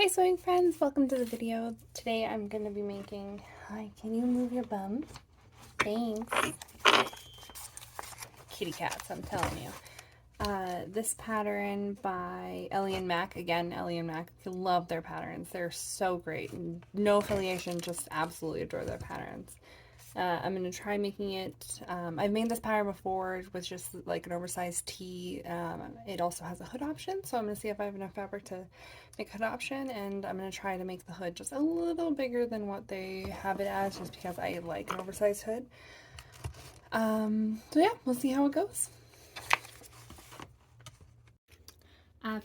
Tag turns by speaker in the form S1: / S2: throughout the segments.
S1: sewing friends, welcome to the video. Today I'm going to be making, hi, can you move your bum? Thanks. Kitty cats, I'm telling you. This pattern by Ellie and Mac. Again, Ellie and Mac, I love their patterns. They're so great. No affiliation, just absolutely adore their patterns. I'm going to try making it. I've made this pattern before with just like an oversized tee. It also has a hood option, so I'm going to see if I have enough fabric to make a hood option, and I'm going to try to make the hood just a little bigger than what they have it as, just because I like an oversized hood. So yeah, we'll see how it goes.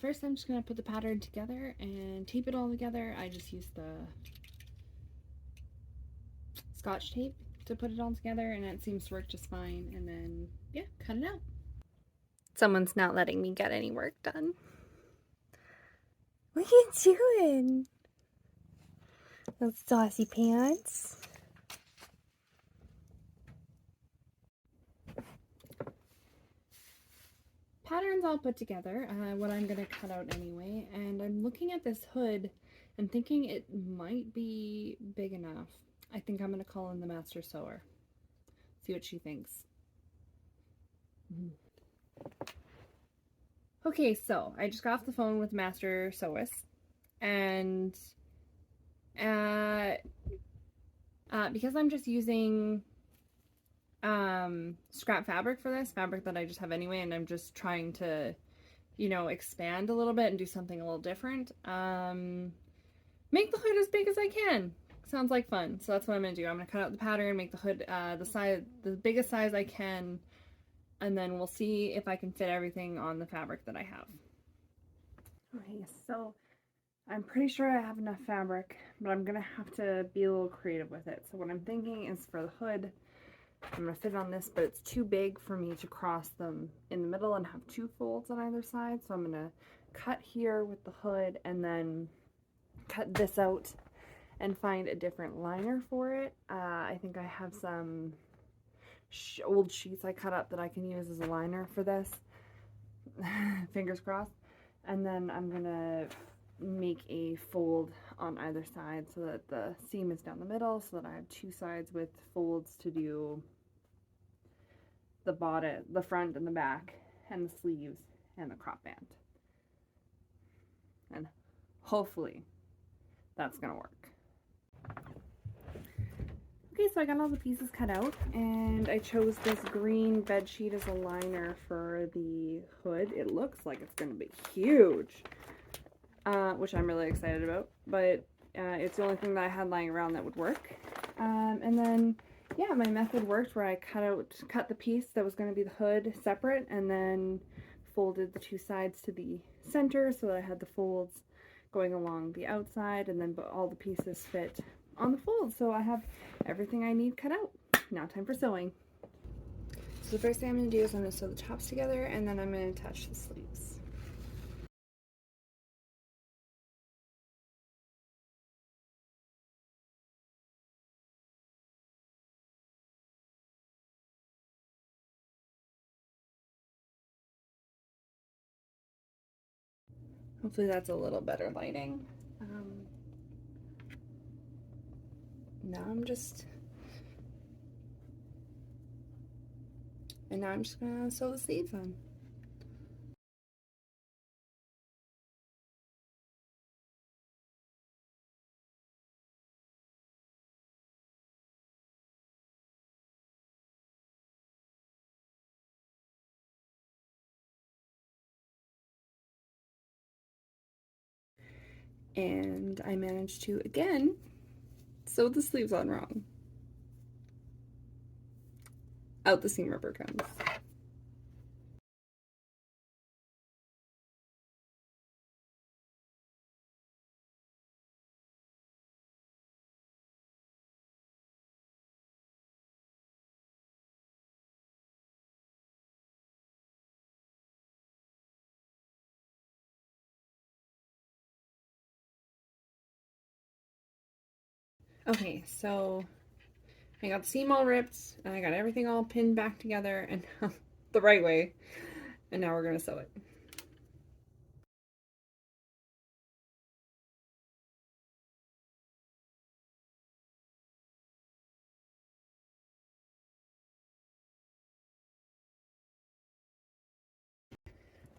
S1: First I'm just going to put the pattern together and tape it all together. I just used the Scotch tape to put it all together, and it seems to work just fine. And then, yeah, cut it out. Someone's not letting me get any work done. What are you doing? Those saucy pants. Patterns all put together, what I'm going to cut out anyway, and I'm looking at this hood and thinking it might be big enough. I think I'm going to call in the master sewer. See what she thinks. Okay, so I just got off the phone with master sewist, and because I'm just using scrap fabric for this, fabric that I just have anyway, and I'm just trying to, you know, expand a little bit and do something a little different, make the hood as big as I can. Sounds like fun. So that's what I'm gonna do. I'm gonna cut out the pattern, make the hood the biggest size I can, and then we'll see if I can fit everything on the fabric that I have. Okay, so I'm pretty sure I have enough fabric, but I'm gonna have to be a little creative with it. So what I'm thinking is, for the hood, I'm gonna fit on this, but it's too big for me to cross them in the middle and have two folds on either side. So I'm gonna cut here with the hood and then cut this out and find a different liner for it. I think I have some old sheets I cut up that I can use as a liner for this. Fingers crossed. And then I'm gonna make a fold on either side so that the seam is down the middle, so that I have two sides with folds to do the bodice, the front and the back, and the sleeves and the crop band. And hopefully that's gonna work. Okay, so I got all the pieces cut out, and I chose this green bed sheet as a liner for the hood. It looks like it's gonna be huge, which I'm really excited about, but it's the only thing that I had lying around that would work. And then, yeah, my method worked, where I cut the piece that was going to be the hood separate, and then folded the two sides to the center so that I had the folds going along the outside, and then all the pieces fit on the folds. So I have everything I need cut out. Now time for sewing. So the first thing I'm going to do is I'm going to sew the tops together, and then I'm going to attach the sleeves. Hopefully that's a little better lighting. Now I'm just gonna sew the sleeves on. And I managed to, again, sew the sleeves on wrong. Out the seam ripper comes. Okay, so I got the seam all ripped, and I got everything all pinned back together and the right way, and now we're gonna sew it.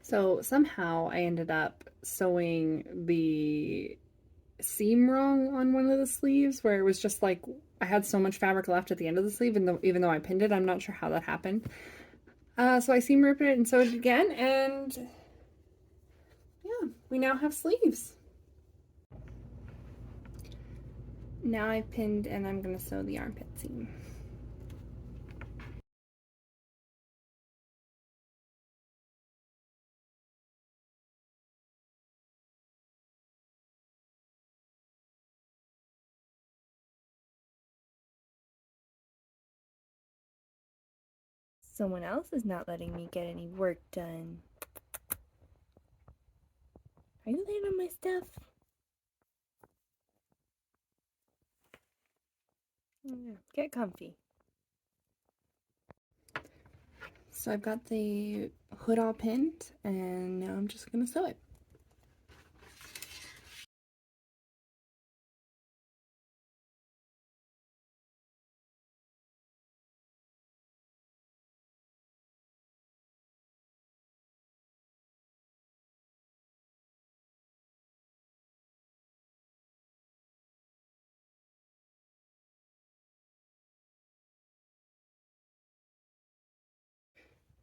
S1: So somehow I ended up sewing the seam wrong on one of the sleeves where it was just like I had so much fabric left at the end of the sleeve, and even though I pinned it, I'm not sure how that happened. So I seam ripped it and sewed it again, and yeah, we now have sleeves. Now I've pinned and I'm gonna sew the armpit seam. Someone else is not letting me get any work done. Are you laying on my stuff? Yeah, get comfy. So I've got the hood all pinned, and now I'm just gonna sew it.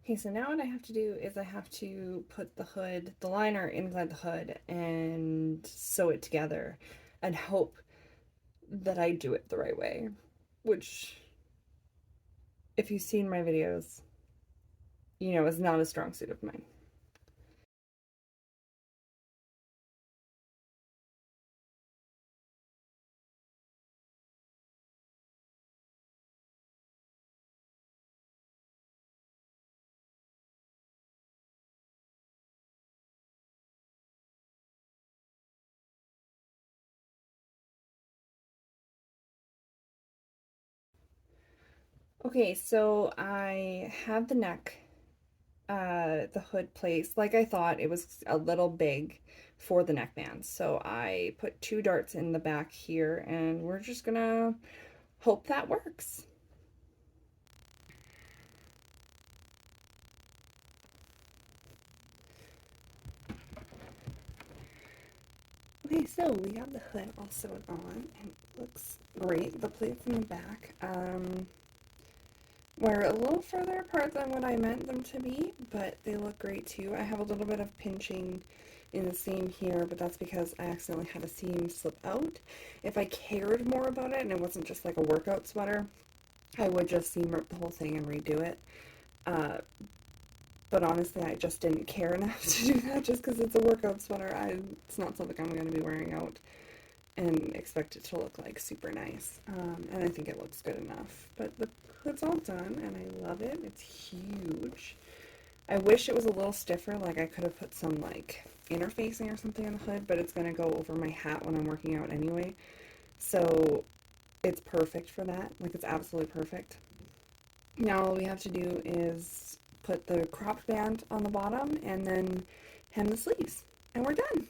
S1: Okay, so now what I have to do is I have to put the hood, the liner inside the hood, and sew it together and hope that I do it the right way, which, if you've seen my videos, you know, is not a strong suit of mine. Okay, so I have the neck, the hood placed like I thought. It was a little big for the neckband, so I put 2 darts in the back here, and we're just gonna hope that works. Okay, so we got the hood all sewed on, and it looks great. The plates in the back were a little further apart than what I meant them to be, but they look great too. I have a little bit of pinching in the seam here, but that's because I accidentally had a seam slip out. If I cared more about it and it wasn't just like a workout sweater, I would just seam rip the whole thing and redo it. But honestly, I just didn't care enough to do that just because it's a workout sweater. It's not something I'm going to be wearing out and expect it to look like super nice. And I think it looks good enough. But the hood's all done and I love it. It's huge. I wish it was a little stiffer, like I could have put some like interfacing or something on the hood, but it's going to go over my hat when I'm working out anyway. So it's perfect for that. Like, it's absolutely perfect. Now all we have to do is put the cropped band on the bottom and then hem the sleeves, and we're done.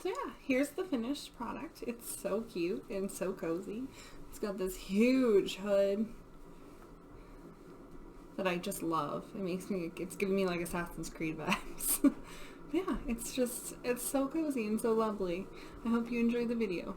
S1: So yeah, here's the finished product. It's so cute and so cozy. It's got this huge hood that I just love. It's giving me like Assassin's Creed vibes. Yeah, it's so cozy and so lovely. I hope you enjoyed the video.